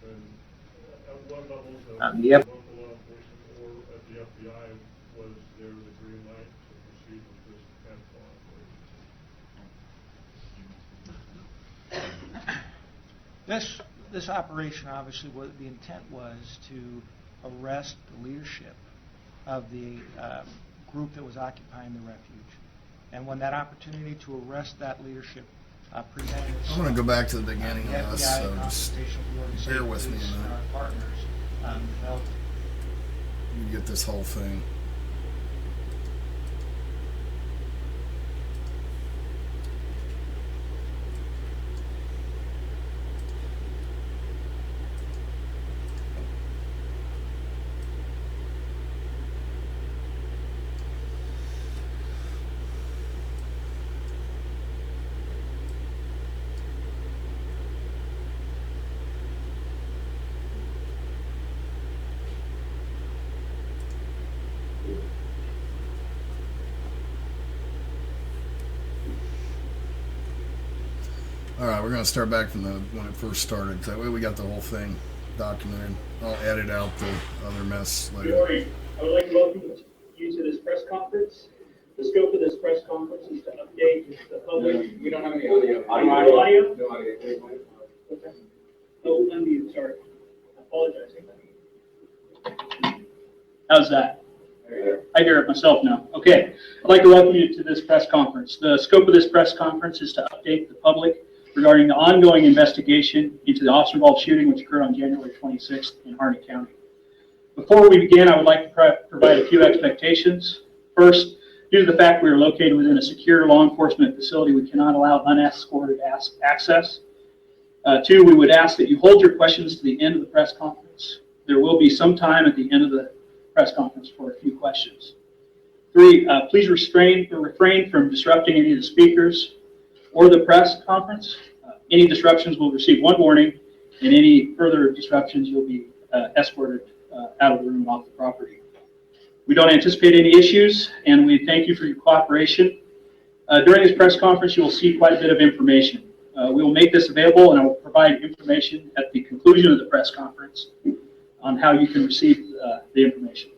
And at what levels of Yep. local law enforcement or at the FBI was there the green light to proceed with this kind of law enforcement? This operation, obviously, what the intent was to arrest the leadership of the group that was occupying the refuge. And when that opportunity to arrest that leadership presented itself, I'm going to go back to the beginning the of this, FBI, so in just consultation with the organization, bear with me a police, and minute. our partners, felt You get this whole thing. All right, we're going to start back from when it first started. That way we got the whole thing documented. I'll edit out the other mess later. I would like to welcome you to this press conference. The scope of this press conference is to update the public. We don't have any audio. Audio? No audio. Okay. Oh, unmute, sorry. I apologize. How's that? I hear it myself now. Okay. I'd like to welcome you to this press conference. The scope of this press conference is to update the public regarding the ongoing investigation into the officer-involved shooting which occurred on January 26th in Harney County. Before we begin, I would like to provide a few expectations. First, due to the fact we are located within a secure law enforcement facility, we cannot allow unescorted access. Two, we would ask that you hold your questions to the end of the press conference. There will be some time at the end of the press conference for a few questions. Three, please refrain from disrupting any of the speakers or the press conference. Any disruptions will receive one warning, and any further disruptions you'll be escorted out of the room and off the property. We don't anticipate any issues, and we thank you for your cooperation. During this press conference, you will see quite a bit of information. We will make this available, and I will provide information at the conclusion of the press conference on how you can receive the information.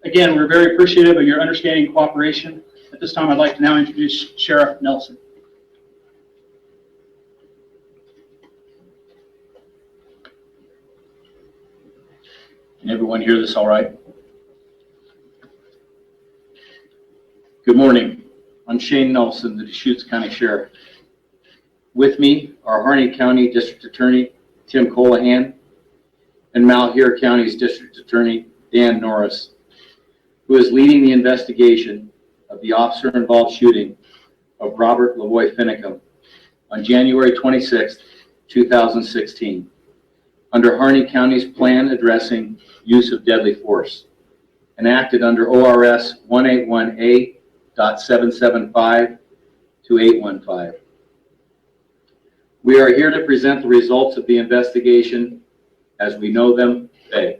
Again, we're very appreciative of your understanding and cooperation. At this time, I'd like to now introduce Sheriff Nelson. Can everyone hear this all right? Good morning. I'm Shane Nelson, the Deschutes County Sheriff. With me are Harney County District Attorney Tim Colahan and Malheur County's District Attorney Dan Norris, who is leading the investigation of the officer-involved shooting of Robert Lavoy Finicum on January 26, 2016, under Harney County's plan addressing use of deadly force, enacted under ORS 181A.775 to 815. We are here to present the results of the investigation as we know them today.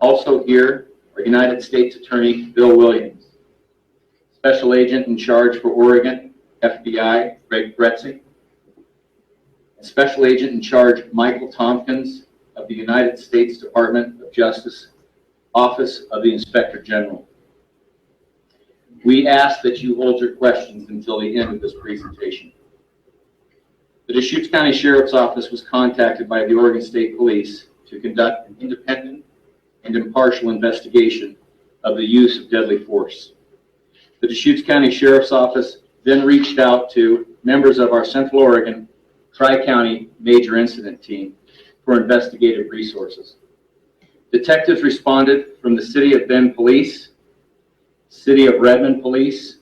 Also here are United States Attorney Bill Williams, Special Agent in charge for Oregon, FBI, Greg Bretzi, and Special Agent in charge Michael Tompkins of the United States Department of Justice, Office of the Inspector General. We ask that you hold your questions until the end of this presentation. The Deschutes County Sheriff's Office was contacted by the Oregon State Police to conduct an independent and impartial investigation of the use of deadly force. The Deschutes County Sheriff's Office then reached out to members of our Central Oregon Tri-County Major Incident Team for investigative resources. Detectives responded from the City of Bend Police, City of Redmond Police,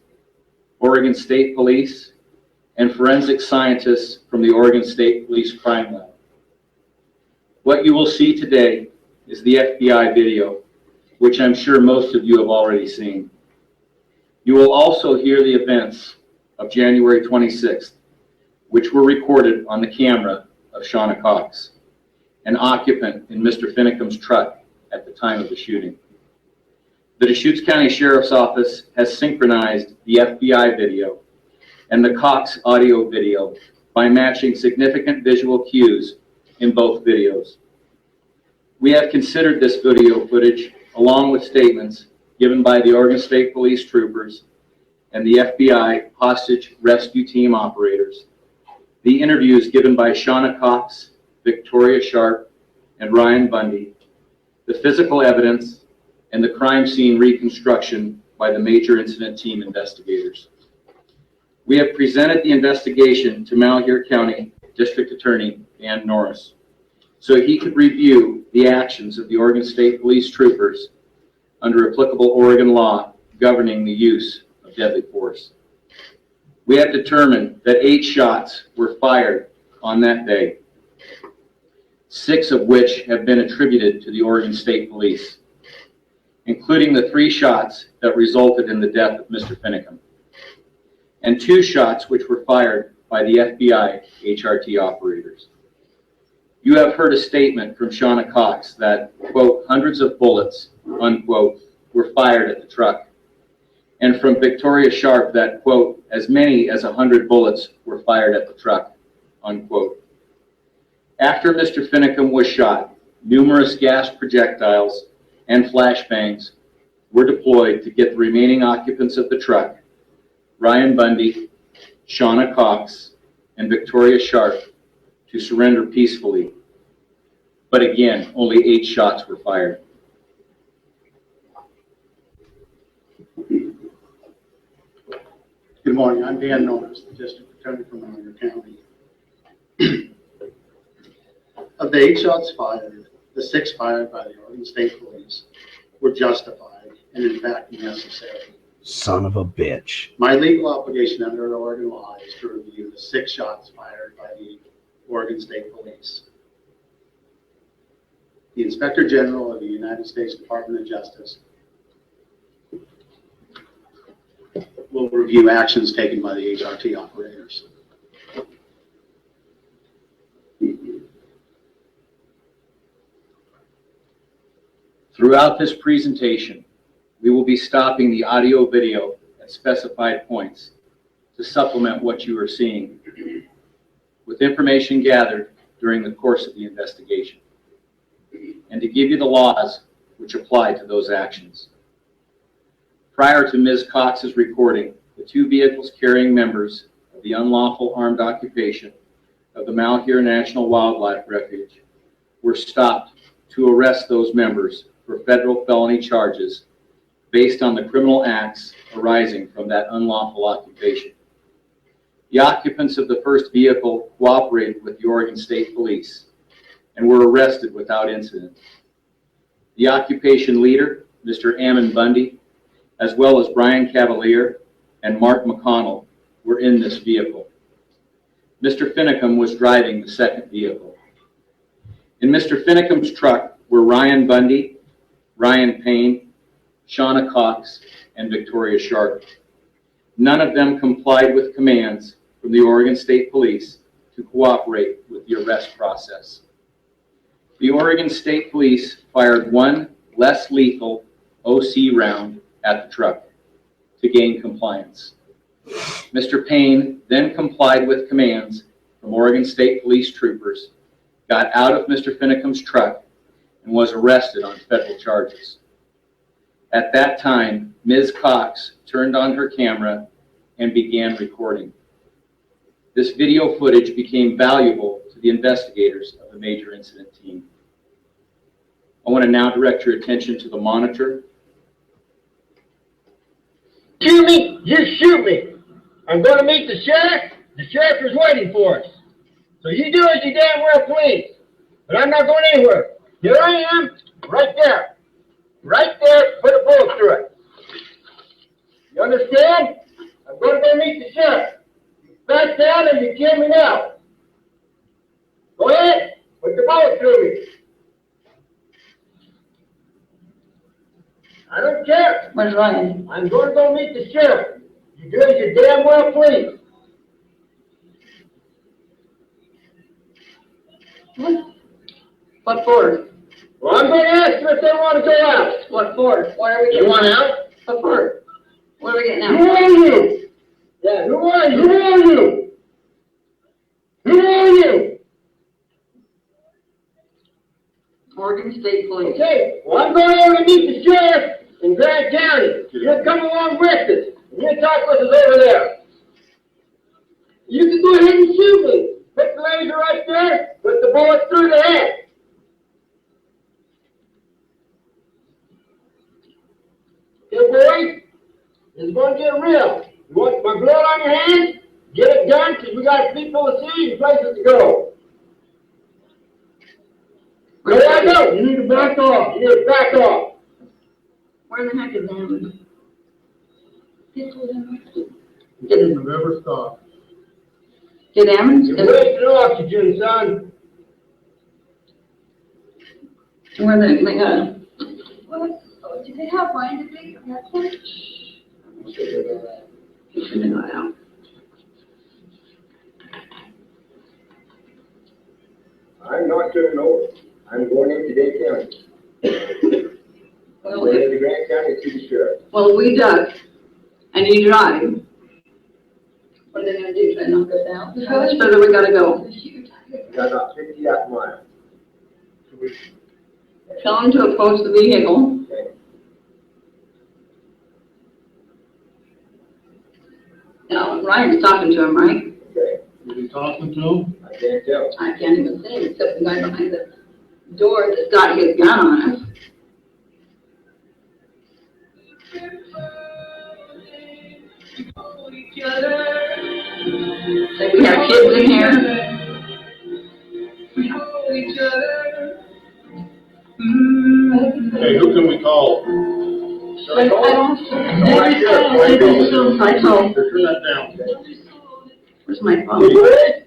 Oregon State Police, and forensic scientists from the Oregon State Police Crime Lab. What you will see today is the FBI video, which I'm sure most of you have already seen. You will also hear the events of January 26th, which were recorded on the camera of Shauna Cox, an occupant in Mr. Finicum's truck at the time of the shooting. The Deschutes County Sheriff's Office has synchronized the FBI video and the Cox audio video by matching significant visual cues in both videos. We have considered this video footage, along with statements given by the Oregon State Police troopers and the FBI hostage rescue team operators, the interviews given by Shauna Cox, Victoria Sharp, and Ryan Bundy, the physical evidence, and the crime scene reconstruction by the major incident team investigators. We have presented the investigation to Malheur County District Attorney Dan Norris so he could review the actions of the Oregon State Police troopers under applicable Oregon law governing the use of deadly force. We have determined that 8 shots were fired on that day, 6 of which have been attributed to the Oregon State Police, including the 3 shots that resulted in the death of Mr. Finicum, and 2 shots which were fired by the FBI HRT operators. You have heard a statement from Shauna Cox that, quote, hundreds of bullets, unquote, were fired at the truck, and from Victoria Sharp that, quote, as many as 100 bullets were fired at the truck, unquote. After Mr. Finicum was shot, numerous gas projectiles and flashbangs were deployed to get the remaining occupants of the truck, Ryan Bundy, Shauna Cox, and Victoria Sharp, to surrender peacefully. But again, only 8 shots were fired. Good morning, I'm Dan Norris, the District Attorney from Malheur County. Of the 8 shots fired, the 6 fired by the Oregon State Police were justified and in fact necessary. Son of a bitch. My legal obligation under Oregon law is to review the 6 shots fired by the Oregon State Police. The Inspector General of the United States Department of Justice will review actions taken by the HRT operators. Throughout this presentation, we will be stopping the audio video at specified points to supplement what you are seeing with information gathered during the course of the investigation and to give you the laws which apply to those actions. Prior to Ms. Cox's recording, the 2 vehicles carrying members of the unlawful armed occupation of the Malheur National Wildlife Refuge were stopped to arrest those members for federal felony charges based on the criminal acts arising from that unlawful occupation. The occupants of the first vehicle cooperated with the Oregon State Police and were arrested without incident. The occupation leader, Mr. Ammon Bundy, as well as Brian Cavalier and Mark McConnell, were in this vehicle. Mr. Finicum was driving the second vehicle. In Mr. Finicum's truck were Ryan Bundy, Ryan Payne, Shauna Cox, and Victoria Sharp. None of them complied with commands from the Oregon State Police to cooperate with the arrest process. The Oregon State Police fired 1 less lethal OC round at the truck to gain compliance. Mr. Payne then complied with commands from Oregon State Police troopers, got out of Mr. Finicum's truck, and was arrested on federal charges. At that time, Ms. Cox turned on her camera and began recording. This video footage became valuable to the investigators of the major incident team. I want to now direct your attention to the monitor. Shoot me, just shoot me. I'm going to meet the sheriff. The sheriff is waiting for us. So you do as you damn well please. But I'm not going anywhere. Here I am, right there. Right there, put a bullet through it. You understand? I'm going to go meet the sheriff. You back down and you kill me now. Go ahead, put the bullet through me. I don't care. Where's Ryan? I'm going to go meet the sheriff. You do as you damn well please. What for? Well, I'm going to ask them if they want to go out. What for? What are we getting? You want out? What for? What are we getting Who out? are you? Yeah, who are you? Who are you? Who are you? Oregon State Police. Okay, well, I'm going over to meet the sheriff in Grant County. You'll come along with us, and you'll talk with us over there. You can go ahead and shoot me. Put the laser right there, put the bullet through the head. Okay, boys, it's going to get real. You want my blood on your hands? Get it done, because we got people to see and places to go. Where do I go? You need to back off. You need to back off. Where the heck is Hammond? Never stop. Did Hammond? You're wasting oxygen, son. Where they What, do they have wine to drink? Figuring that out. I'm not turning over. I'm going into Dade County. I'm going into Grant County to see the sheriff. Well, we duck, and you drive. What are they gonna do, try to knock us out? How much further we gotta go? We got about 50 half miles. Tell them to approach the vehicle. Okay. Now, Ryan's talking to him, right? Okay. Is he talking to him? I can't tell. I can't even see him, except the guy behind the door that's got his gun on us. So we have kids in here. Hey, who can we call? I don't. I told. Turn that down. Where's my You phone? good?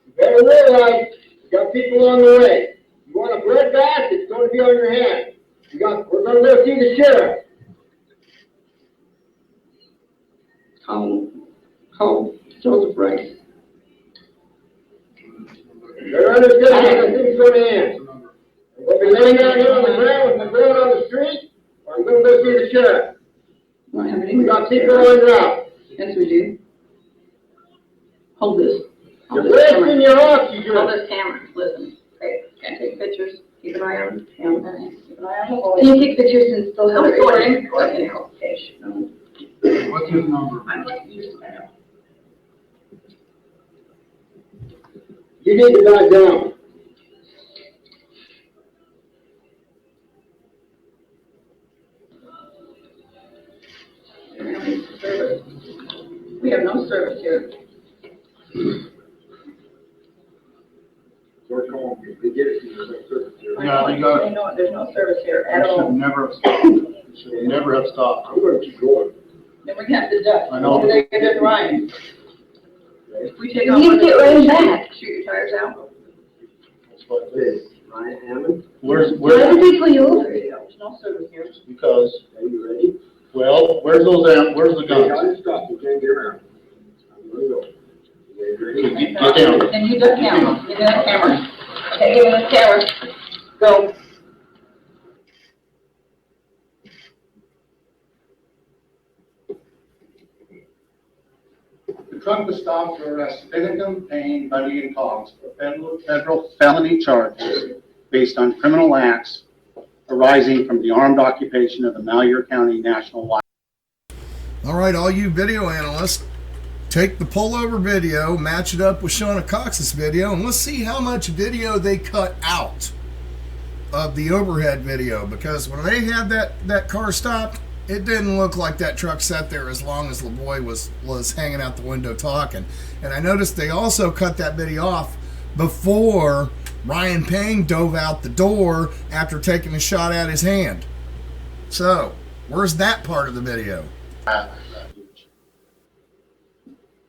You better realize you got people on the way. You want a blood bath? It's going to be on your hand. We're going to go see the sheriff. Call Joseph Rice. Better understand how the thing's going to end. We'll be laying down here on the ground with my blood on the street, or I'm going to go see the sheriff. Don't have any. We got people on route. Yes, we do. Hold this. You're Hold this camera. wasting your oxygen. Hold this camera. Listen. Okay. Can't take pictures. Keep an eye on him. Keep an eye on the boy. Can you take pictures and still have it recording? Okay. What's his number? I'm like, you just know. You need to back down. We have no service here. We're calling you. We get it. There's no service here. Yeah, they got it. No, there's no service here at It should all. never have stopped. It should never have stopped. I'm going to keep going. Then we have to duck. I know. They get it Ryan. If we take You off. need to get Ryan back. Shoot your tires out. That's what it is. Ryan Hammond, Where's, Why did they pull you over? There's no service here. because, are you ready? well, where's the Okay, guns? I'll just stop. You can't get around. I'm going to go. You guys ready? Get down. And you duck camera. Give me that camera. Okay, give me that camera. Go. The truck was stopped to arrest Finicum, Payne, Buddy, and Cox for federal felony charges based on criminal acts arising from the armed occupation of the Malheur County National Library. All right, all you video analysts, take the pullover video, match it up with Shauna Cox's video, and let's see how much video they cut out of the overhead video, because when they had that car stopped, it didn't look like that truck sat there as long as Lavoy was hanging out the window talking. And I noticed they also cut that video off before Ryan Payne dove out the door after taking a shot at his hand. So, where's that part of the video?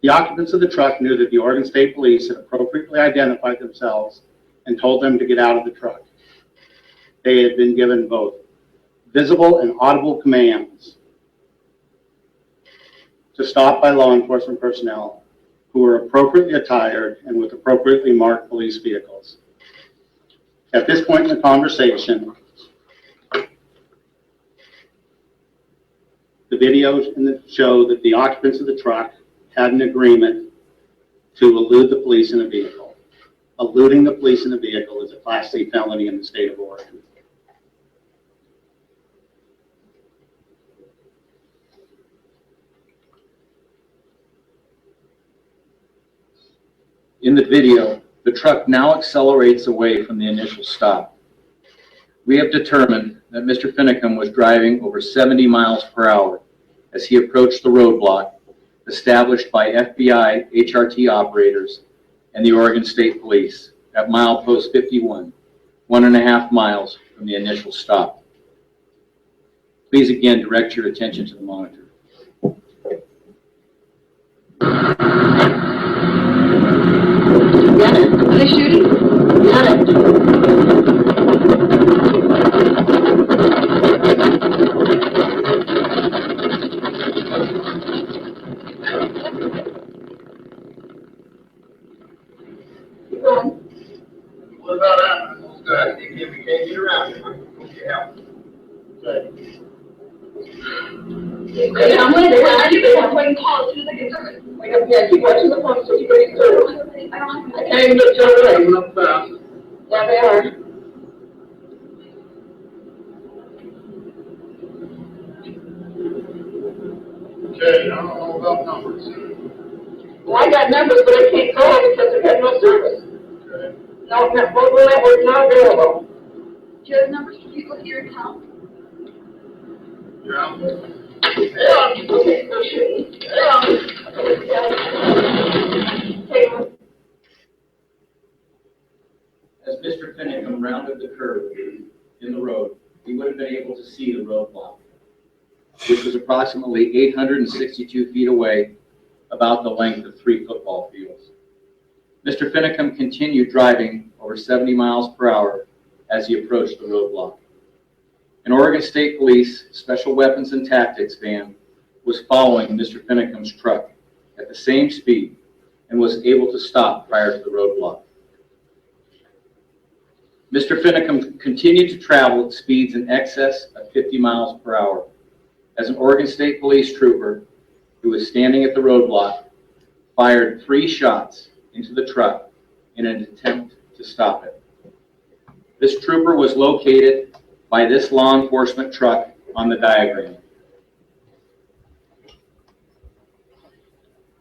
The occupants of the truck knew that the Oregon State Police had appropriately identified themselves and told them to get out of the truck. They had been given both visible and audible commands to stop by law enforcement personnel who were appropriately attired and with appropriately marked police vehicles. At this point in the conversation, the videos show that the occupants of the truck had an agreement to elude the police in a vehicle. eluding the police in the vehicle is a Class C felony in the state of Oregon. In the video, the truck now accelerates away from the initial stop. We have determined that Mr. Finicum was driving over 70 miles per hour as he approached the roadblock established by FBI HRT operators and the Oregon State Police at milepost 51, 1.5 miles from the initial stop. Please again direct your attention to the monitor. Got it. Are they shooting? Got it. Keep going. What about that? Good. You can't get around it. Yeah. Good. Yeah, I'm gonna do it. I need to have one call as soon as I get started. Yeah, keep watching the phone so you can get through. I don't have. I can't even get to the lane up fast. Yeah, they are. Okay, I don't know about numbers. Well, I got numbers, but I can't call because I've got no service. Okay. No, mobile network not available. Do you have numbers for people here in town? Yeah. Yeah. Okay, no shooting. Yeah. Okay. As Mr. Finicum rounded the curve in the road, he would have been able to see the roadblock, which was approximately 862 feet away, about the length of 3 football fields. Mr. Finicum continued driving over 70 miles per hour as he approached the roadblock. An Oregon State Police Special Weapons and Tactics van was following Mr. Finicum's truck at the same speed and was able to stop prior to the roadblock. Mr. Finicum continued to travel at speeds in excess of 50 miles per hour as an Oregon State Police trooper who was standing at the roadblock fired 3 shots into the truck in an attempt to stop it. This trooper was located by this law enforcement truck on the diagram.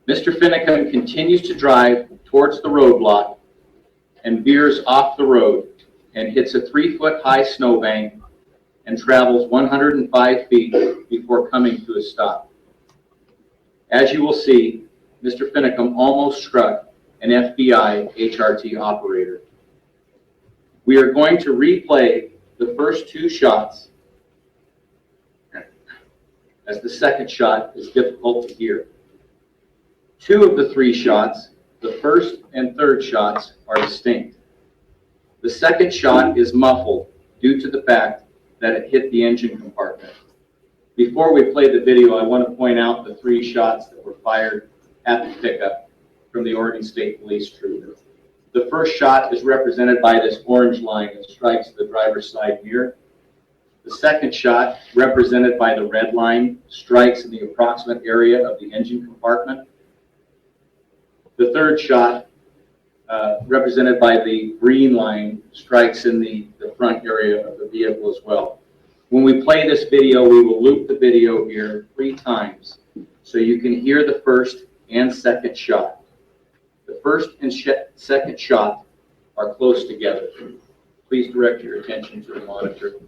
Mr. Finicum continues to drive towards the roadblock and veers off the road and hits a 3-foot-high snowbank and travels 105 feet before coming to a stop. As you will see, Mr. Finicum almost struck an FBI HRT operator. We are going to replay the first 2 shots, as the second shot is difficult to hear. 2 of the 3 shots, the first and third shots, are distinct. The second shot is muffled due to the fact that it hit the engine compartment. Before we play the video, I want to point out the 3 shots that were fired at the pickup from the Oregon State Police trooper. The first shot is represented by this orange line that strikes the driver's side mirror. The second shot, represented by the red line, strikes in the approximate area of the engine compartment. The third shot, represented by the green line, strikes in the front area of the vehicle as well. When we play this video, we will loop the video here 3 times so you can hear the first and second shot. The first and second shot are close together. Please direct your attention to the monitor.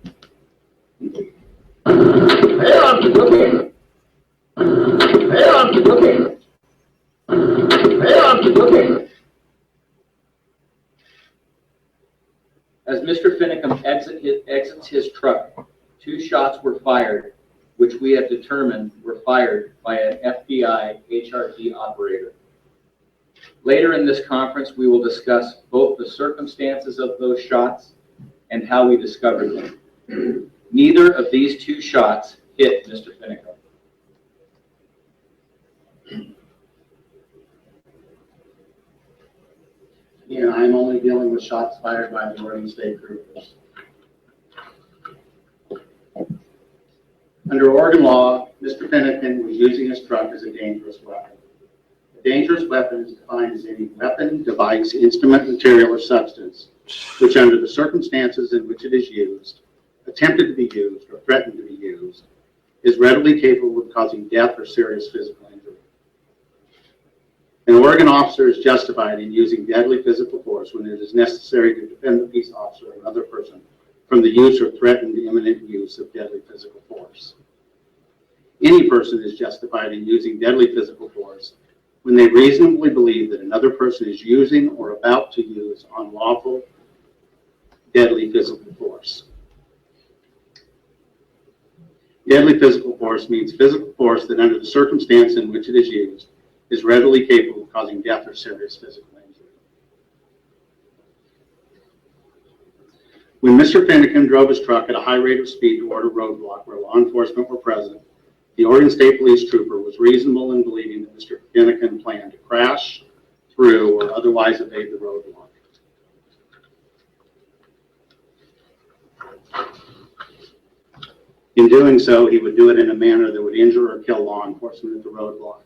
As Mr. Finicum exits his truck, 2 shots were fired, which we have determined were fired by an FBI HRT operator. Later in this conference, we will discuss both the circumstances of those shots and how we discovered them. Neither of these 2 shots hit Mr. Finicum. Yeah, I'm only dealing with shots fired by the Oregon State troopers. Under Oregon law, Mr. Finicum was using his truck as a dangerous weapon. A dangerous weapon is defined as any weapon, device, instrument, material, or substance which, under the circumstances in which it is used, attempted to be used, or threatened to be used, is readily capable of causing death or serious physical injury. An Oregon officer is justified in using deadly physical force when it is necessary to defend the peace officer or another person from the use or threatened imminent use of deadly physical force. Any person is justified in using deadly physical force when they reasonably believe that another person is using or about to use unlawful deadly physical force. Deadly physical force means physical force that, under the circumstance in which it is used, is readily capable of causing death or serious physical injury. When Mr. Finicum drove his truck at a high rate of speed toward a roadblock where law enforcement were present, the Oregon State Police trooper was reasonable in believing that Mr. Finicum planned to crash through or otherwise evade the roadblock. In doing so, he would do it in a manner that would injure or kill law enforcement at the roadblock.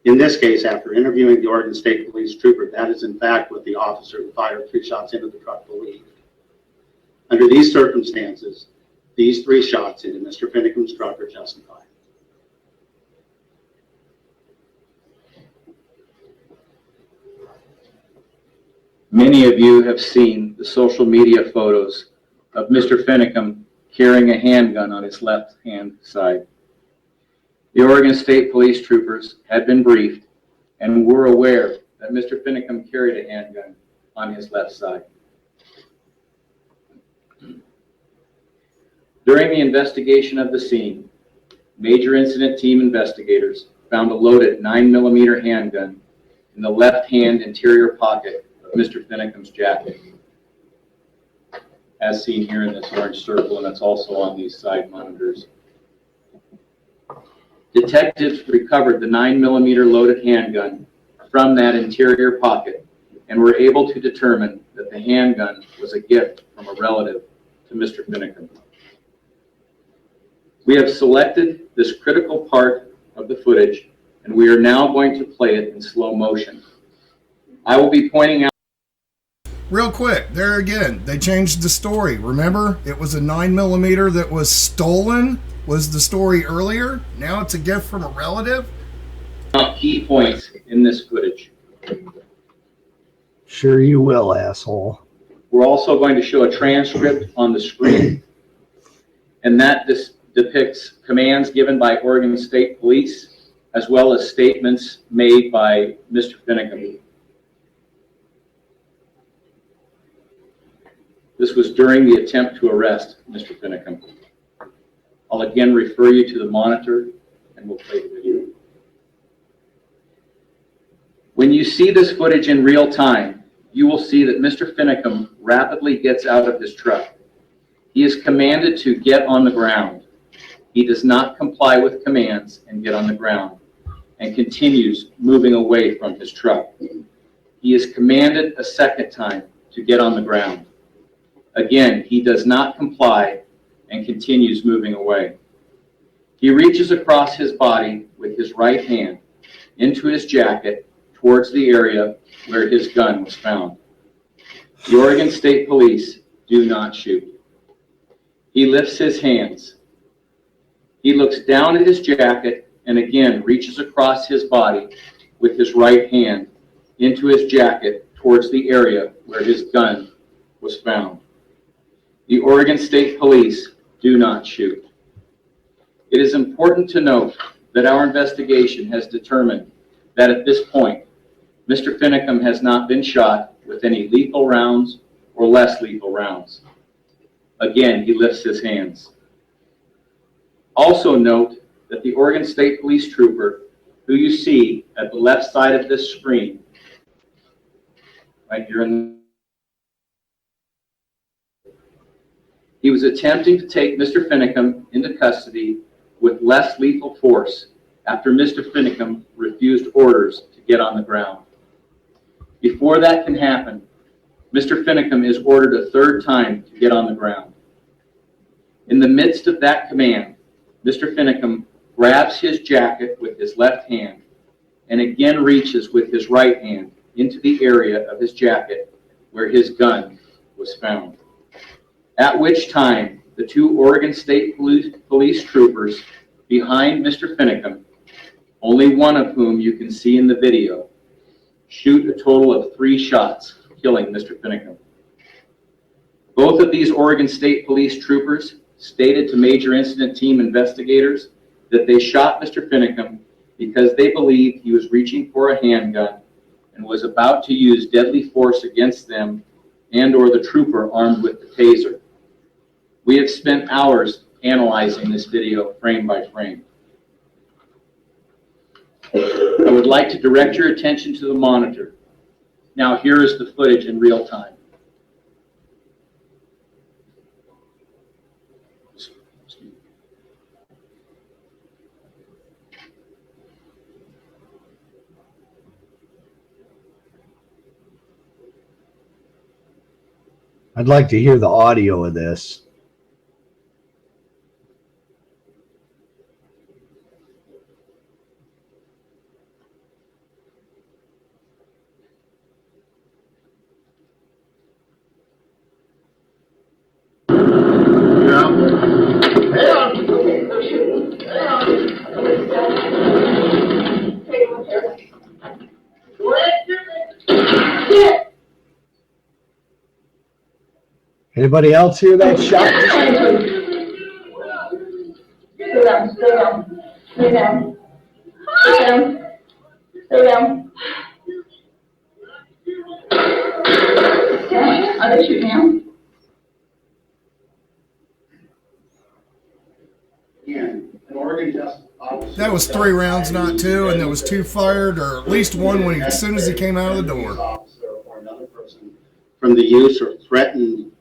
In this case, after interviewing the Oregon State Police trooper, that is in fact what the officer who fired 3 shots into the truck believed. Under these circumstances, these 3 shots into Mr. Finicum's truck are justified. Many of you have seen the social media photos of Mr. Finicum carrying a handgun on his left-hand side. The Oregon State Police troopers had been briefed and were aware that Mr. Finicum carried a handgun on his left side. During the investigation of the scene, major incident team investigators found a loaded 9mm handgun in the left-hand interior pocket of Mr. Finicum's jacket, as seen here in this orange circle, and that's also on these side monitors. Detectives recovered the 9mm loaded handgun from that interior pocket and were able to determine that the handgun was a gift from a relative to Mr. Finicum. We have selected this critical part of the footage, and we are now going to play it in slow motion. I will be pointing out. Real quick, there again, they changed the story. Remember, it was a 9mm that was stolen, was the story earlier. Now it's a gift from a relative. Key points in this footage. Sure you will, asshole. We're also going to show a transcript on the screen, and that depicts commands given by Oregon State Police, as well as statements made by Mr. Finicum. This was during the attempt to arrest Mr. Finicum. I'll again refer you to the monitor, and we'll play the video. When you see this footage in real time, you will see that Mr. Finicum rapidly gets out of his truck. He is commanded to get on the ground. He does not comply with commands and get on the ground, and continues moving away from his truck. He is commanded a second time to get on the ground. Again, he does not comply and continues moving away. He reaches across his body with his right hand into his jacket towards the area where his gun was found. The Oregon State Police do not shoot. He lifts his hands. He looks down at his jacket and again reaches across his body with his right hand into his jacket towards the area where his gun was found. The Oregon State Police do not shoot. It is important to note that our investigation has determined that at this point, Mr. Finicum has not been shot with any lethal rounds or less lethal rounds. Again, he lifts his hands. Also note that the Oregon State Police trooper, who you see at the left side of this screen, right here he was attempting to take Mr. Finicum into custody with less lethal force after Mr. Finicum refused orders to get on the ground. Before that can happen, Mr. Finicum is ordered a third time to get on the ground. In the midst of that command, Mr. Finicum grabs his jacket with his left hand and again reaches with his right hand into the area of his jacket where his gun was found. At which time, the two Oregon State Police troopers behind Mr. Finicum, only one of whom you can see in the video, shoot a total of 3 shots, killing Mr. Finicum. Both of these Oregon State Police troopers stated to Major Incident Team investigators that they shot Mr. Finicum because they believed he was reaching for a handgun and was about to use deadly force against them and or the trooper armed with the taser. We have spent hours analyzing this video frame by frame. I would like to direct your attention to the monitor. Now here is the footage in real time. I'd like to hear the audio of this. Anybody else hear that shot? Stay down, stay down, stay down, stay down, stay down. Are they shooting now? That was 3 rounds, not 2, and there was 2 fired, or at least 1 when as soon as he came out of the door. Or another person from the use or threatened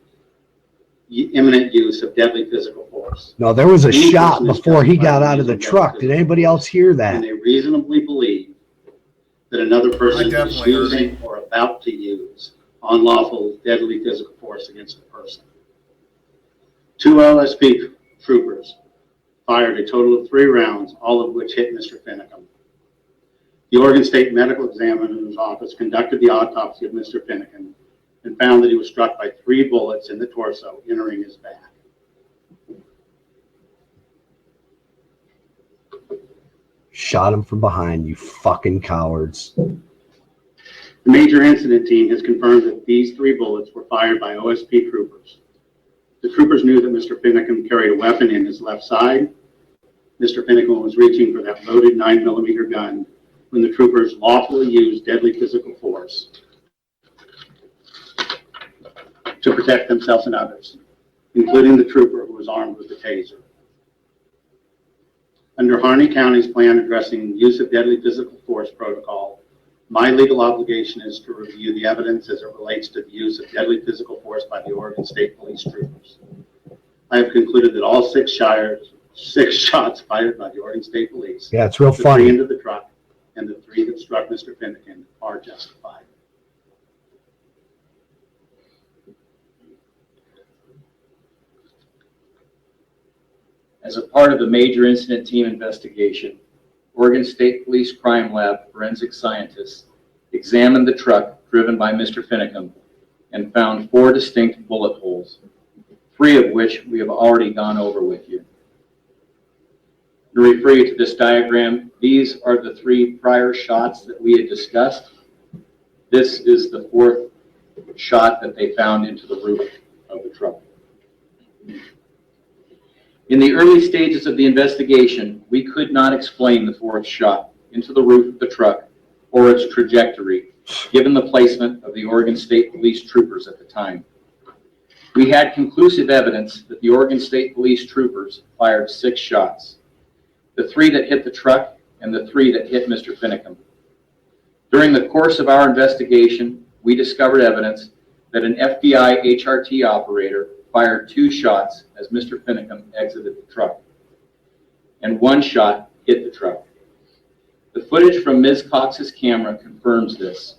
imminent use of deadly physical force. No, there was a shot before he got out of the truck. Did anybody else hear And that? they reasonably believe that another person is definitely heard it. using or about to use unlawful deadly physical force against a person. 2 LSP troopers fired a total of 3 rounds, all of which hit Mr. Finicum. The Oregon State Medical Examiner's Office conducted the autopsy of Mr. Finicum and found that he was struck by 3 bullets in the torso, entering his back. Shot him from behind, you fucking cowards. The Major Incident Team has confirmed that these 3 bullets were fired by OSP troopers. The troopers knew that Mr. Finicum carried a weapon in his left side. Mr. Finicum was reaching for that loaded 9mm gun when the troopers lawfully used deadly physical force to protect themselves and others, including the trooper who was armed with the taser. Under Harney County's plan addressing use of deadly physical force protocol, my legal obligation is to review the evidence as it relates to the use of deadly physical force by the Oregon State Police troopers. I have concluded that all 6 shots fired by the Oregon State Police, Yeah, it's real the 3 funny. into the truck and the 3 that struck Mr. Finicum, are justified. As a part of the Major Incident Team investigation, Oregon State Police Crime Lab forensic scientists examined the truck driven by Mr. Finicum and found 4 distinct bullet holes, 3 of which we have already gone over with you. To refer you to this diagram, these are the 3 prior shots that we had discussed. This is the 4th shot that they found into the roof of the truck. In the early stages of the investigation, we could not explain the 4th shot into the roof of the truck or its trajectory, given the placement of the Oregon State Police troopers at the time. We had conclusive evidence that the Oregon State Police troopers fired 6 shots, the 3 that hit the truck and the 3 that hit Mr. Finicum. During the course of our investigation, we discovered evidence that an FBI HRT operator fired 2 shots as Mr. Finicum exited the truck, and 1 shot hit the truck. The footage from Ms. Cox's camera confirms this.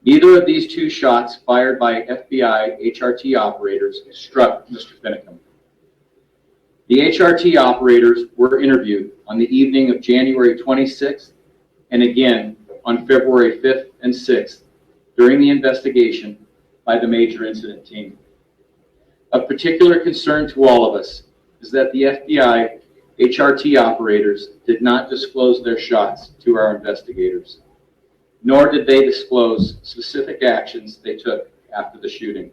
Neither of these 2 shots fired by FBI HRT operators struck Mr. Finicum. The HRT operators were interviewed on the evening of January 26th and again on February 5th and 6th during the investigation by the major incident team. Of particular concern to all of us is that the FBI HRT operators did not disclose their shots to our investigators, nor did they disclose specific actions they took after the shooting.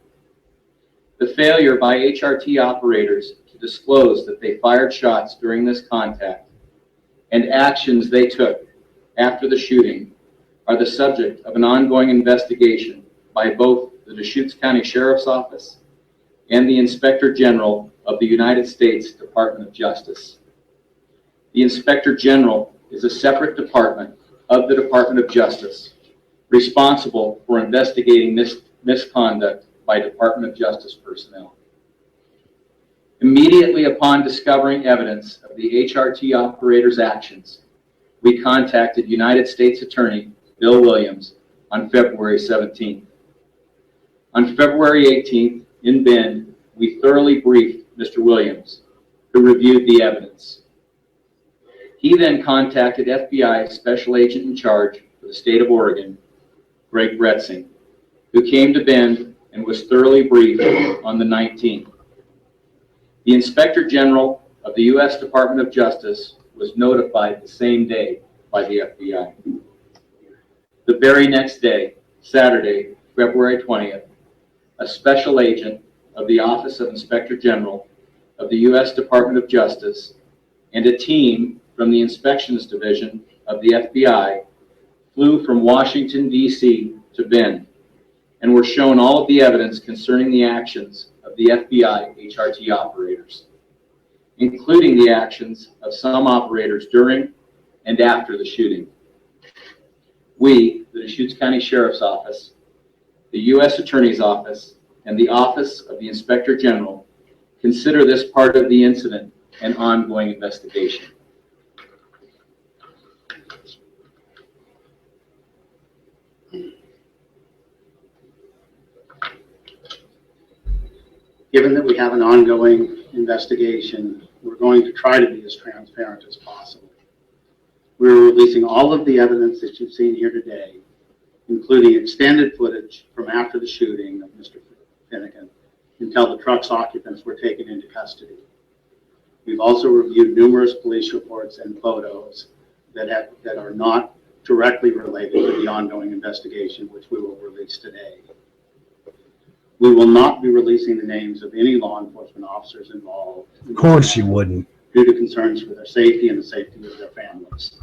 The failure by HRT operators to disclose that they fired shots during this contact and actions they took after the shooting are the subject of an ongoing investigation by both the Deschutes County Sheriff's Office and the Inspector General of the United States Department of Justice. The Inspector General is a separate department of the Department of Justice, responsible for investigating misconduct by Department of Justice personnel. Immediately upon discovering evidence of the HRT operators' actions, we contacted United States Attorney Bill Williams on February 17th. On February 18th, in Bend, we thoroughly briefed Mr. Williams, who reviewed the evidence. He then contacted FBI Special Agent in charge for the state of Oregon, Greg Bretzing, who came to Bend and was thoroughly briefed on the 19th. The Inspector General of the U.S. Department of Justice was notified the same day by the FBI. The very next day, Saturday, February 20th, a special agent of the Office of Inspector General of the U.S. Department of Justice and a team from the Inspections Division of the FBI flew from Washington, D.C. to Bend and were shown all of the evidence concerning the actions of the FBI HRT operators, including the actions of some operators during and after the shooting. We, the Deschutes County Sheriff's Office, the U.S. Attorney's Office, and the Office of the Inspector General consider this part of the incident an ongoing investigation. Given that we have an ongoing investigation, we're going to try to be as transparent as possible. We're releasing all of the evidence that you've seen here today, including extended footage from after the shooting of Mr. Finicum until the truck's occupants were taken into custody. We've also reviewed numerous police reports and photos that are not directly related to the ongoing investigation, which we will release today. We will not be releasing the names of any law enforcement officers involved. Of course you wouldn't. Due to concerns for their safety and the safety of their families.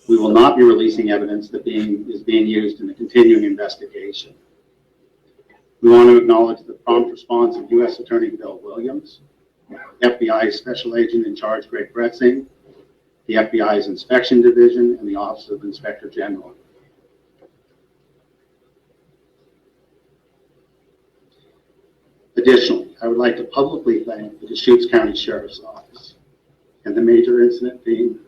We will not be releasing evidence that is being used in the continuing investigation. We want to acknowledge the prompt response of U.S. Attorney Bill Williams, FBI Special Agent in Charge Greg Bretzing, the FBI's Inspection Division, and the Office of Inspector General. Additionally, I would like to publicly thank the Deschutes County Sheriff's Office and the major incident team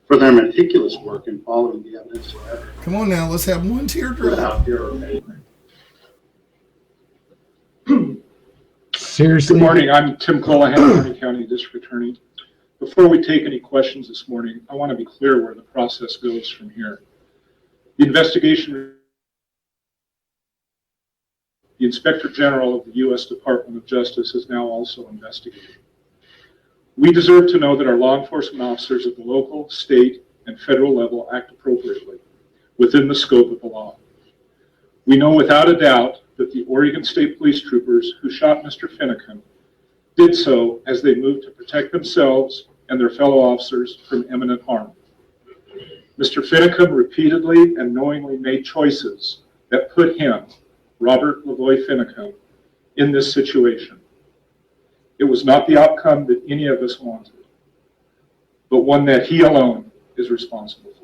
for their meticulous work in following the evidence forever. Come on now, let's have one teardrop. Without fear or favor. Seriously? Good morning, I'm Tim Colahan, Harney County District Attorney. Before we take any questions this morning, I want to be clear where the process goes from here. The investigation, the Inspector General of the U.S. Department of Justice is now also investigating. We deserve to know that our law enforcement officers at the local, state, and federal level act appropriately within the scope of the law. We know without a doubt that the Oregon State Police troopers who shot Mr. Finicum did so as they moved to protect themselves and their fellow officers from imminent harm. Mr. Finicum repeatedly and knowingly made choices that put him, Robert Lavoy Finicum, in this situation. It was not the outcome that any of us wanted, but one that he alone is responsible for.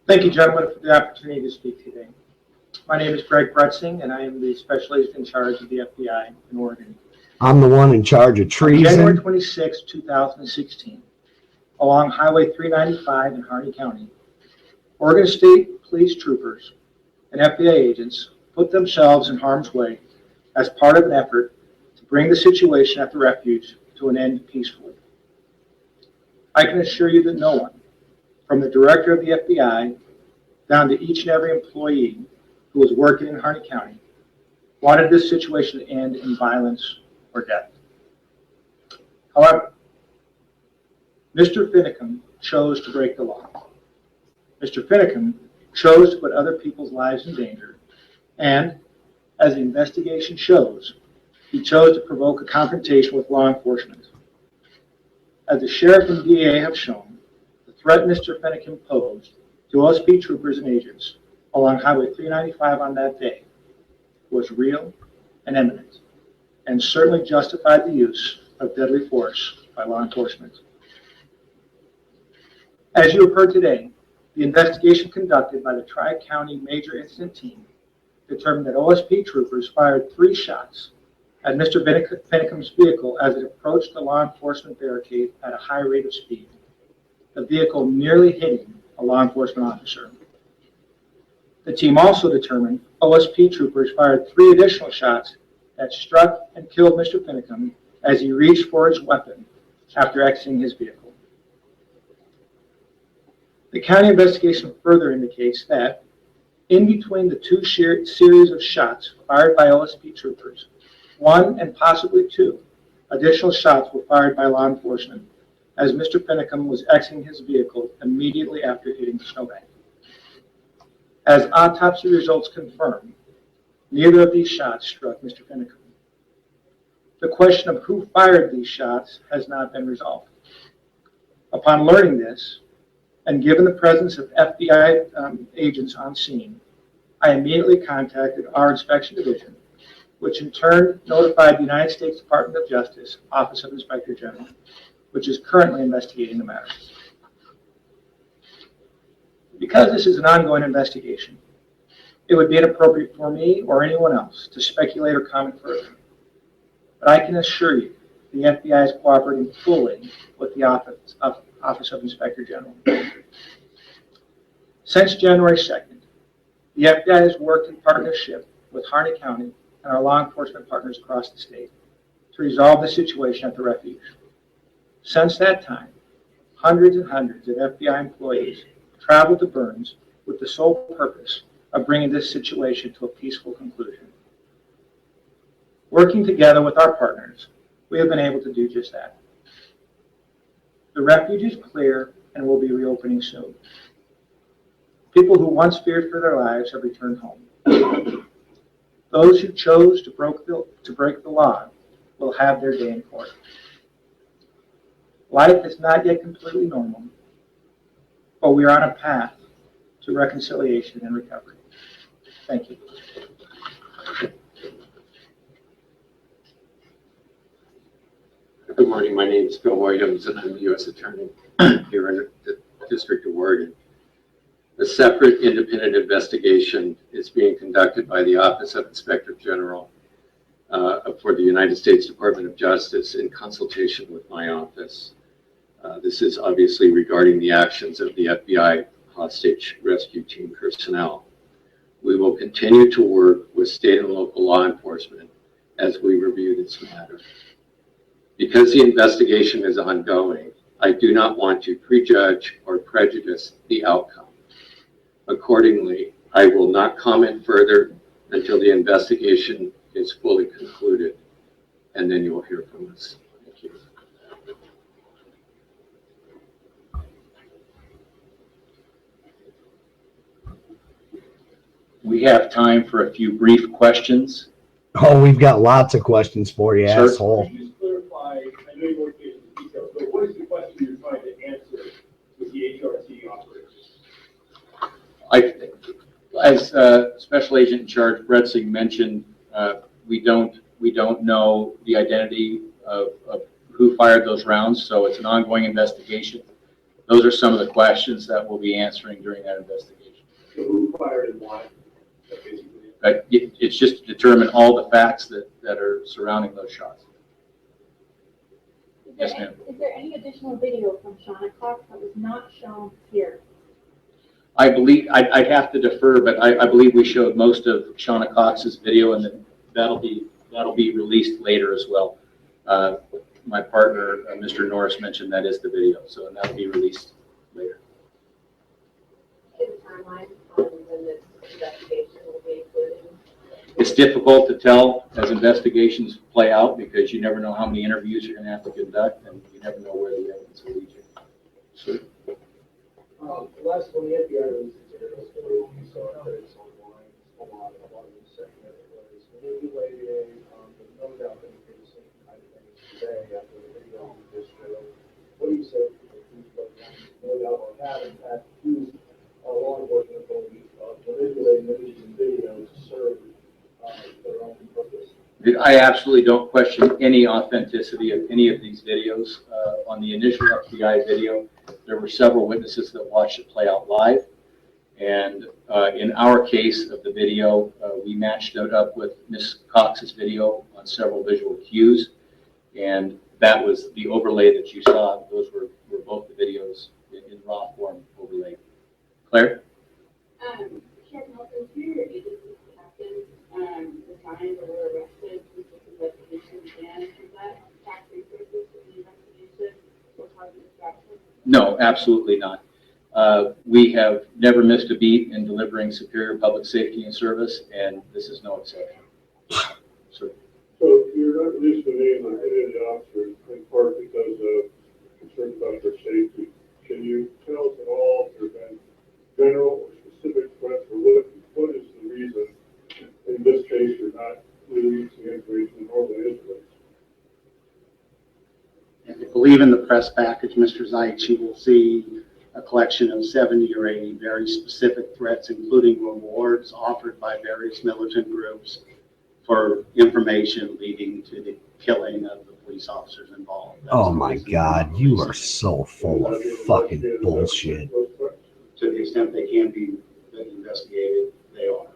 Thank you, gentlemen, for the opportunity to speak today. My name is Greg Brutzing, and I am the Special Agent in charge of the FBI in Oregon. I'm the one in charge of On January treason. 26, 2016, along Highway 395 in Harney County, Oregon State Police troopers and FBI agents put themselves in harm's way as part of an effort to bring the situation at the refuge to an end peacefully. I can assure you that no one, from the director of the FBI down to each and every employee who was working in Harney County, wanted this situation to end in violence or death. However, Mr. Finicum chose to break the law. Mr. Finicum chose to put other people's lives in danger, and, as the investigation shows, he chose to provoke a confrontation with law enforcement. As the sheriff and DA have shown, the threat Mr. Finicum posed to OSP troopers and agents along Highway 395 on that day was real and imminent, and certainly justified the use of deadly force by law enforcement. As you have heard today, the investigation conducted by the Tri-County Major Incident Team determined that OSP troopers fired 3 shots at Mr. Finicum's vehicle as it approached the law enforcement barricade at a high rate of speed, the vehicle nearly hitting a law enforcement officer. The team also determined OSP troopers fired 3 additional shots that struck and killed Mr. Finicum as he reached for his weapon after exiting his vehicle. The county investigation further indicates that in between the 2 series of shots fired by OSP troopers, 1 and possibly 2 additional shots were fired by law enforcement as Mr. Finicum was exiting his vehicle immediately after hitting the snowbank. As autopsy results confirm, neither of these shots struck Mr. Finicum. The question of who fired these shots has not been resolved. Upon learning this, and given the presence of FBI agents on scene, I immediately contacted our inspection division, which in turn notified the United States Department of Justice Office of Inspector General, which is currently investigating the matter. Because this is an ongoing investigation, it would be inappropriate for me or anyone else to speculate or comment further. But I can assure you the FBI is cooperating fully with the Office of Inspector General. Since January 2nd, the FBI has worked in partnership with Harney County and our law enforcement partners across the state to resolve the situation at the refuge. Since that time, hundreds and hundreds of FBI employees traveled to Burns with the sole purpose of bringing this situation to a peaceful conclusion. Working together with our partners, we have been able to do just that. The refuge is clear and will be reopening soon. People who once feared for their lives have returned home. Those who chose to break the law will have their day in court. Life is not yet completely normal, but we are on a path to reconciliation and recovery. Thank you. Good morning. My name is Bill Williams, and I'm the U.S. Attorney here in the District of Oregon. A separate independent investigation is being conducted by the Office of Inspector General for the United States Department of Justice in consultation with my office. This is obviously regarding the actions of the FBI hostage rescue team personnel. We will continue to work with state and local law enforcement as we review this matter. Because the investigation is ongoing, I do not want to prejudge or prejudice the outcome. Accordingly, I will not comment further until the investigation is fully concluded, and then you will hear from us. Thank you. We have time for a few brief questions. Oh, we've got lots of questions for you, Sure. asshole. Can you just clarify, I know you won't get into details, but what is the question you're trying to answer with the HRT operators? As Special Agent in Charge Bretzing mentioned, we don't know the identity of who fired those rounds, so it's an ongoing investigation. Those are some of the questions that we'll be answering during that investigation. So who fired and why? That's basically it. Right? It's just to determine all the facts that are surrounding those shots. Yes, ma'am. Is there any additional video from Shauna Cox that was not shown here? I believe, I'd have to defer, but I believe we showed most of Shauna Cox's video, and then that'll be released later as well. My partner, Mr. Norris, mentioned that is the video, so that'll be released later. Timeline on when this investigation will be included? It's difficult to tell as investigations play out because you never know how many interviews you're going to have to conduct, and you never know where the evidence will lead you. So, Last one, the FBI released materials for you, so it's online. A lot of them saying that it was manipulated, but no doubt that it was the same kind of things today after the video you just showed. What do you say to people who no doubt or have in fact used law enforcement authorities manipulating images and videos to serve their own purpose? I absolutely don't question any authenticity of any of these videos. On the initial FBI video, there were several witnesses that watched it play out live. And in our case of the video, we matched it up with Ms. Cox's video on several visual cues. And that was the overlay that you saw. Those were both the videos in raw form overlaid. Claire? Sheriff Nelson, who your agency captains resigned or were arrested with this investigation began? Is that tax resources for the investigation or part of the distraction? No, absolutely not. We have never missed a beat in delivering superior public safety and service, and this is no exception. So you're not releasing the name of any of the officers in part because of concerns about their safety. Can you tell us at all if there have been general or specific threats, or what is the reason in this case you're not releasing information normally is released? If you believe in the press package, Mr. Zeitz, you will see a collection of 70 or 80 very specific threats, including rewards offered by various militant groups for information leading to the killing of the police officers involved. Oh my God, you are so full of fucking bullshit. To the extent they can be investigated, they are.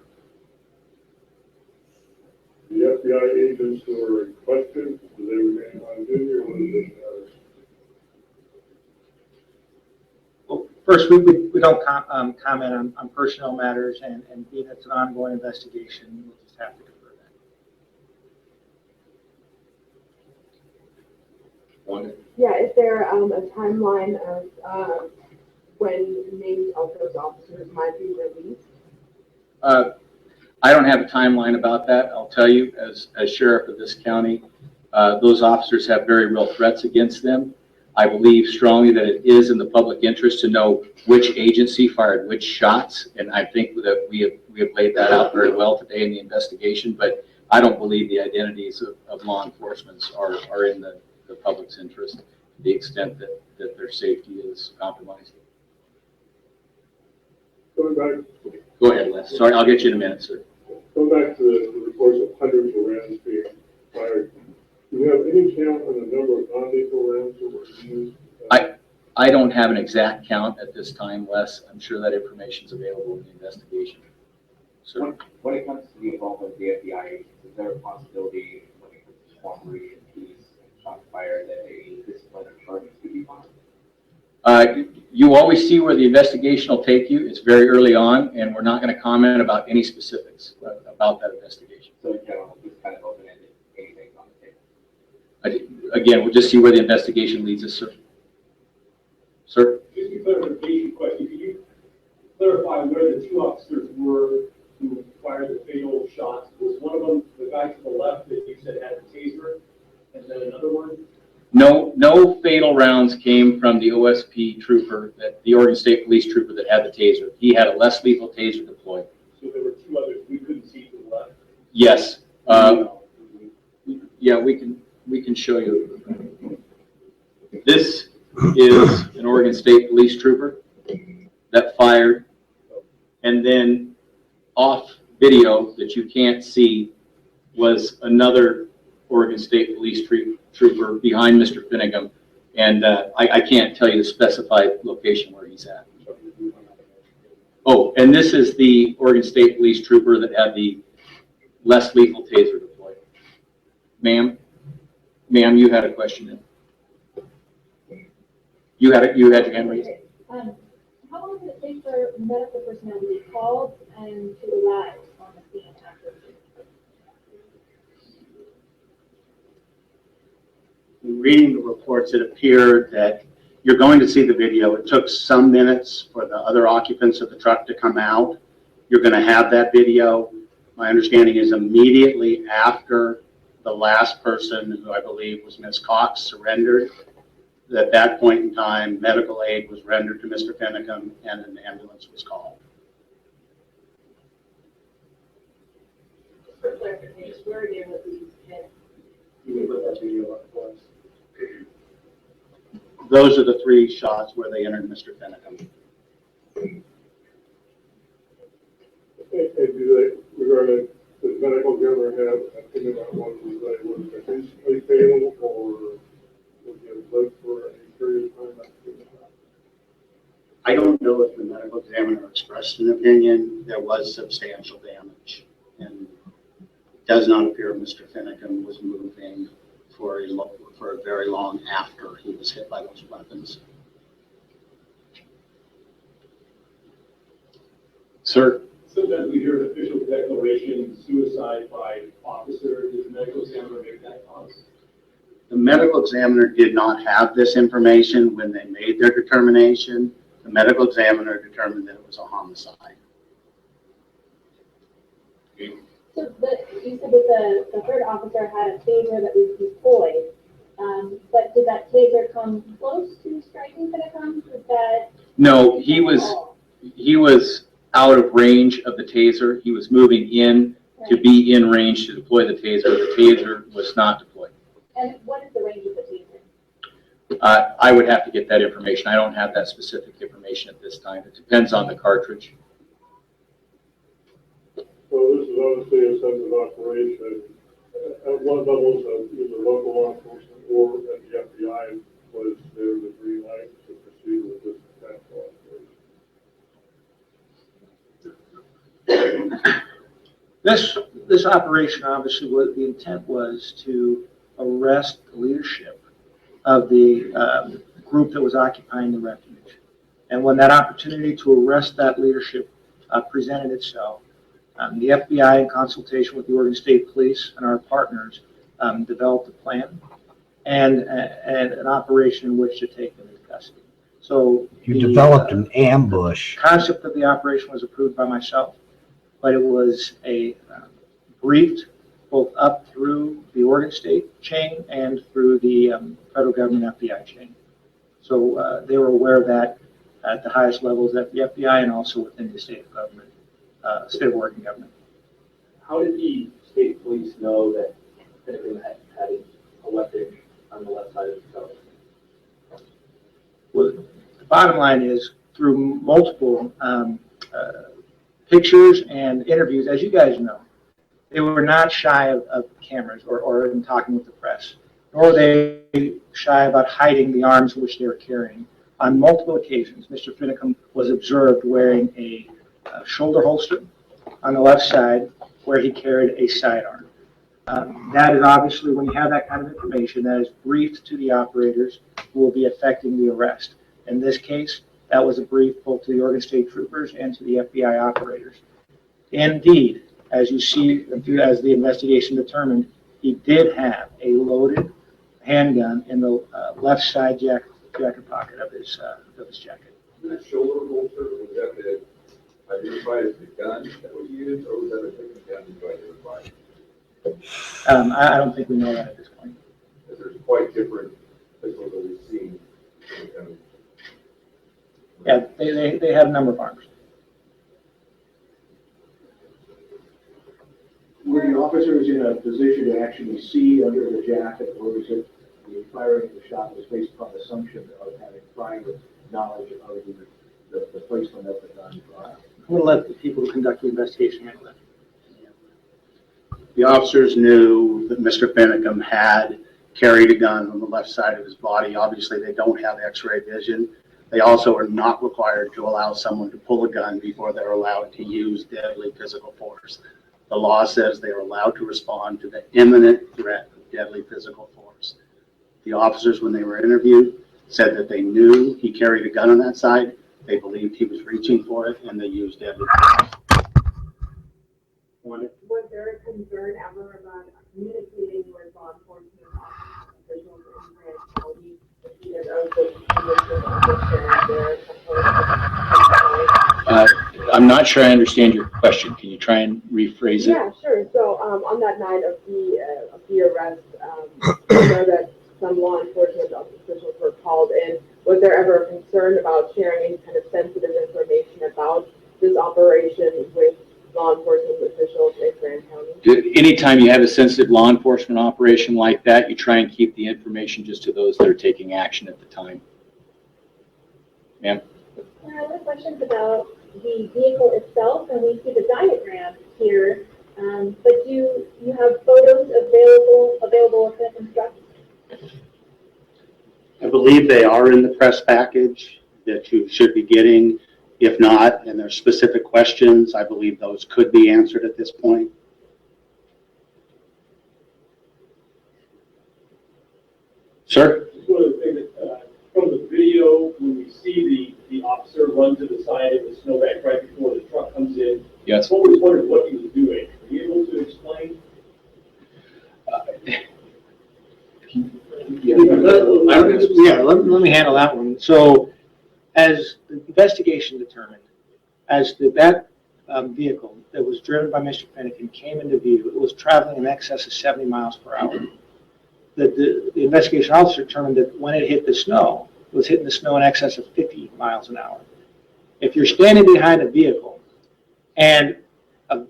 The FBI agents who are in question, do they remain on duty or what is this matter? Well, first, we don't comment on personnel matters, and being it's an ongoing investigation, we'll just have to defer that. Yeah, is there a timeline of when names of those officers might be released? I don't have a timeline about that. I'll tell you, as sheriff of this county, those officers have very real threats against them. I believe strongly that it is in the public interest to know which agency fired which shots, and I think that we have laid that out very well today in the investigation, but I don't believe the identities of law enforcement are in the public's interest to the extent that their safety is compromised. Going back, Go ahead, Les. Sorry, I'll get you in a minute, sir. going back to the reports of hundreds of rounds being fired, do you have any count on the number of non-lethal rounds that were used? I don't have an exact count at this time, Les. I'm sure that information is available in the investigation. Sir? When it comes to the involvement of the FBI agents, is there a possibility when it comes to cooperation, peace, and shots fired that a disciplinary charges could be filed? You always see where the investigation will take you. It's very early on, and we're not going to comment about any specifics about that investigation. So in general, just kind of open-ended, anything on the table? Again, we'll just see where the investigation leads us, sir. Sir? Just a clarification question. Could you clarify where the two officers were who fired the fatal shots? Was one of them the guy to the left that you said had the taser, and then another one? No fatal rounds came from the OSP trooper, the Oregon State Police trooper that had the taser. He had a less lethal taser deployed. So there were two others we couldn't see to the left? Yes. Yeah, we can show you. This is an Oregon State Police trooper that fired, and then off video that you can't see was another Oregon State Police trooper behind Mr. Finicum, and I can't tell you the specified location where he's at. Oh, and this is the Oregon State Police trooper that had the less lethal taser deployed. Ma'am, you had a question. You had your hand raised. How long did it take for medical personnel to be called and to arrive on the scene after? In reading the reports, it appeared that you're going to see the video. It took some minutes for the other occupants of the truck to come out. You're going to have that video. My understanding is immediately after the last person, who I believe was Ms. Cox, surrendered. At that point in time, medical aid was rendered to Mr. Finicum and an ambulance was called. For clarification, where again was these hit? You can put that video up once. Those are the three shots where they entered Mr. Finicum. And do they, regarding, does medical examiner have an opinion about whether they were potentially fatal or would you have lived for any period of time? I don't know if the medical examiner expressed an opinion. There was substantial damage, and it does not appear Mr. Finicum was moving for a very long after he was hit by those weapons. Sir? Sometimes we hear an official declaration, suicide by officer. Did the medical examiner make that cause? The medical examiner did not have this information when they made their determination. The medical examiner determined that it was a homicide. So you said that the third officer had a taser that was deployed, but did that taser come close to striking Finicum? No, he was out of range of the taser. He was moving in to be in range to deploy the taser. The taser was not deployed. And what is the range of the taser? I would have to get that information. I don't have that specific information at this time. It depends on the cartridge. So this is obviously a sensitive operation. At what levels of either local law enforcement or at the FBI was there the green light to proceed with this tactical operation? This operation, obviously, what the intent was to arrest the leadership of the group that was occupying the refuge. And when that opportunity to arrest that leadership presented itself, the FBI, in consultation with the Oregon State Police and our partners, developed a plan and an operation in which to take them into custody. So You developed an ambush. Concept of the operation was approved by myself, but it was briefed both up through the Oregon State chain and through the federal government FBI chain. So they were aware of that at the highest levels at the FBI and also within the state of government, state of Oregon government. How did the state police know that Finicum had a weapon on the left side of the cell? Well, the bottom line is through multiple pictures and interviews, as you guys know, they were not shy of cameras or in talking with the press, nor were they shy about hiding the arms which they were carrying. On multiple occasions, Mr. Finicum was observed wearing a shoulder holster on the left side where he carried a sidearm. That is obviously, when you have that kind of information, that is briefed to the operators who will be affecting the arrest. In this case, that was a brief both to the Oregon State troopers and to the FBI operators. Indeed, as you see, as the investigation determined, he did have a loaded handgun in the left side jacket pocket of his jacket. That shoulder holster, was that identified as the gun that was used, or was that a different gun to identify? I don't think we know that at this point. There's quite different pistols that we've seen. Yeah, they had a number of arms. Were the officers in a position to actually see under the jacket, or was it the firing of the shot was based upon the assumption of having prior knowledge of the placement of the gun? I'm going to let the people who conduct the investigation handle that. The officers knew that Mr. Finicum had carried a gun on the left side of his body. Obviously, they don't have X-ray vision, They also are not required to allow someone to pull a gun before they're allowed to use deadly physical force. The law says they are allowed to respond to the imminent threat of deadly physical force. The officers, when they were interviewed, said that they knew he carried a gun on that side, they believed he was reaching for it, and they used deadly force. Was there a concern ever about communicating with law enforcement officials in Grant County? I'm not sure I understand your question. Can you try and rephrase it? Yeah, sure. So on that night of the arrest, I know that some law enforcement officials were called in. Was there ever a concern about sharing any kind of sensitive information about this operation with law enforcement officials in Grand County? Anytime you have a sensitive law enforcement operation like that, you try and keep the information just to those that are taking action at the time. Ma'am? I have a question about the vehicle itself, and we see the diagram here, but do you have photos available of the construction? I believe they are in the press package that you should be getting. If not, and there's specific questions, I believe those could be answered at this point. Sir? Just one of the things that, from the video, when we see the officer run to the side of the snowbank right before the truck comes in, Yes. I always wondered what he was doing. Are you able to explain? Let me handle that one. So, as the investigation determined, as that vehicle that was driven by Mr. Finicum came into view, it was traveling in excess of 70 miles per hour. The investigation officer determined that when it hit the snow, it was hitting the snow in excess of 50 miles an hour. If you're standing behind a vehicle and a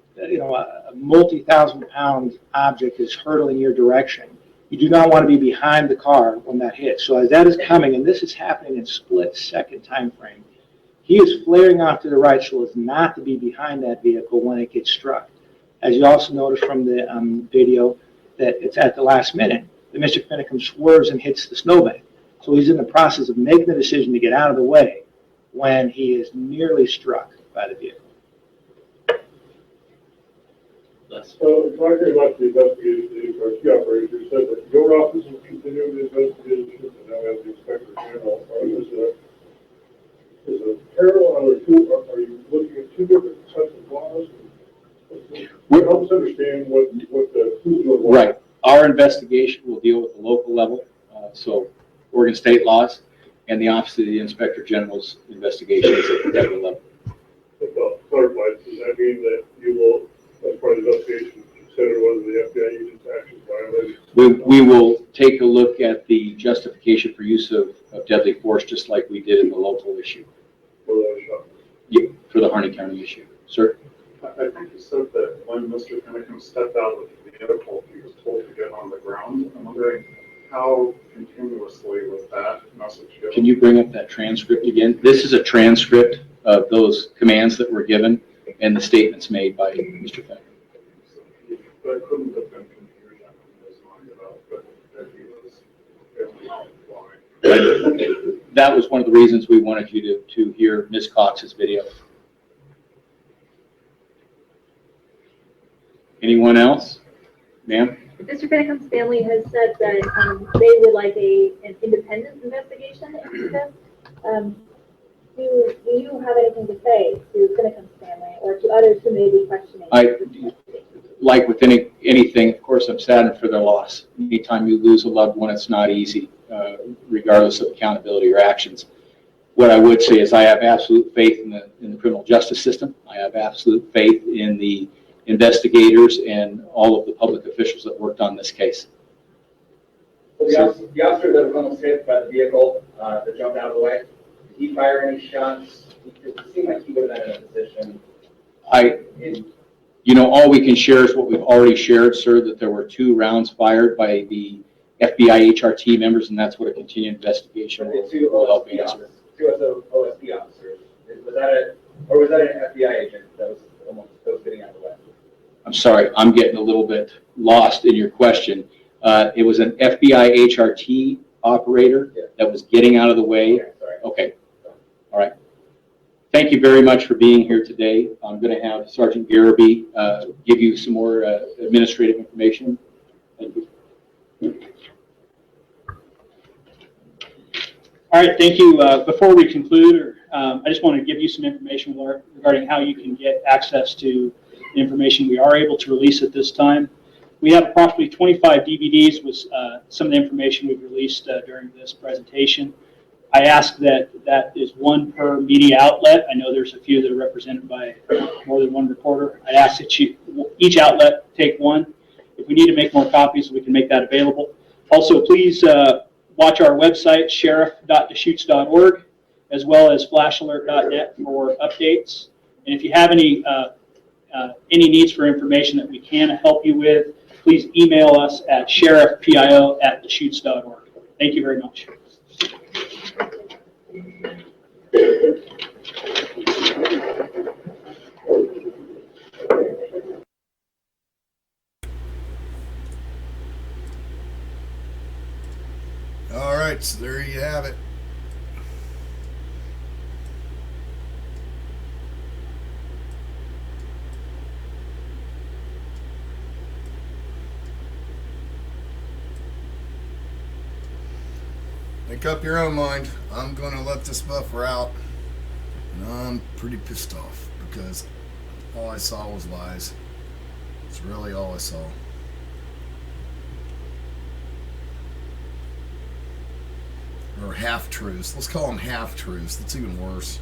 multi-thousand-pound object is hurtling your direction, you do not want to be behind the car when that hits. So as that is coming, and this is happening in split-second time frame, he is flaring off to the right so as not to be behind that vehicle when it gets struck. As you also notice from the video, that it's at the last minute that Mr. Finicum swerves and hits the snowbank. So he's in the process of making the decision to get out of the way when he is nearly struck by the vehicle. So, talking about the investigation, our key operator said that your office will continue the investigation, and now as the inspector general, is a parallel, are you looking at two different sets of laws? Help us understand what the, who's doing what. Right. Our investigation will deal with the local level, so Oregon state laws, and the Office of the Inspector General's investigations at the federal level. To clarify, does that mean that you will, as part of the investigation, consider whether the FBI agent's actions violated? We will take a look at the justification for use of deadly force, just like we did in the local issue. For the shot? Yeah, for the Harney County issue. Sir? I think you said that when Mr. Finicum stepped out of the vehicle, he was told to get on the ground. I'm wondering how continuously was that message given? Can you bring up that transcript again? This is a transcript of those commands that were given and the statements made by Mr. Finicum. That couldn't have been confusion in his mind about that he was failing out flying. That was one of the reasons we wanted you to hear Ms. Cox's video. Anyone else? Ma'am? Mr. Finicum's family has said that they would like an independent investigation into this. Do you have anything to say to Finicum's family or to others who may be questioning? Like with anything, of course, I'm saddened for their loss. Anytime you lose a loved one, it's not easy, regardless of accountability or actions. What I would say is I have absolute faith in the criminal justice system. I have absolute faith in the investigators and all of the public officials that worked on this case. Well, the officer that was almost hit by the vehicle that jumped out of the way, did he fire any shots? It seemed like he would have been in a position. All we can share is what we've already shared, sir, that there were 2 rounds fired by the FBI HRT members, and that's what a continued investigation will help answer. 2 OSP officers. Was that an FBI agent that was getting out of the way? I'm sorry, I'm getting a little bit lost in your question. It was an FBI HRT operator that was getting out of the way. Okay, sorry. Okay. All right. Thank you very much for being here today. I'm going to have Sergeant Garrity give you some more administrative information. Thank you. All right, thank you. Before we conclude, I just want to give you some information regarding how you can get access to the information we are able to release at this time. We have approximately 25 DVDs with some of the information we've released during this presentation. I ask that that is one per media outlet. I know there's a few that are represented by more than one reporter. I ask that each outlet take one. If we need to make more copies, we can make that available. Also, please watch our website, sheriff.deschutes.org, as well as flashalert.net for updates. And if you have any needs for information that we can help you with, please email us at sheriffpio@deschutes.org. Thank you very much. All right, so there you have it. Make up your own mind. I'm going to let this buffer out. And I'm pretty pissed off because all I saw was lies. It's really all I saw. Or half-truths. Let's call them half-truths. That's even worse.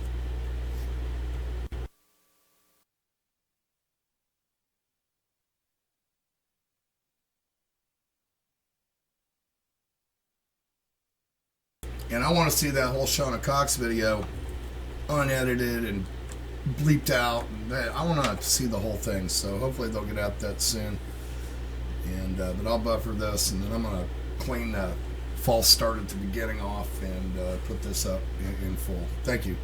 And I want to see that whole Shauna Cox video unedited and bleeped out. I want to see the whole thing, so hopefully they'll get out that soon. And but I'll buffer this, and then I'm going to clean the false start at the beginning off and put this up in full. Thank you.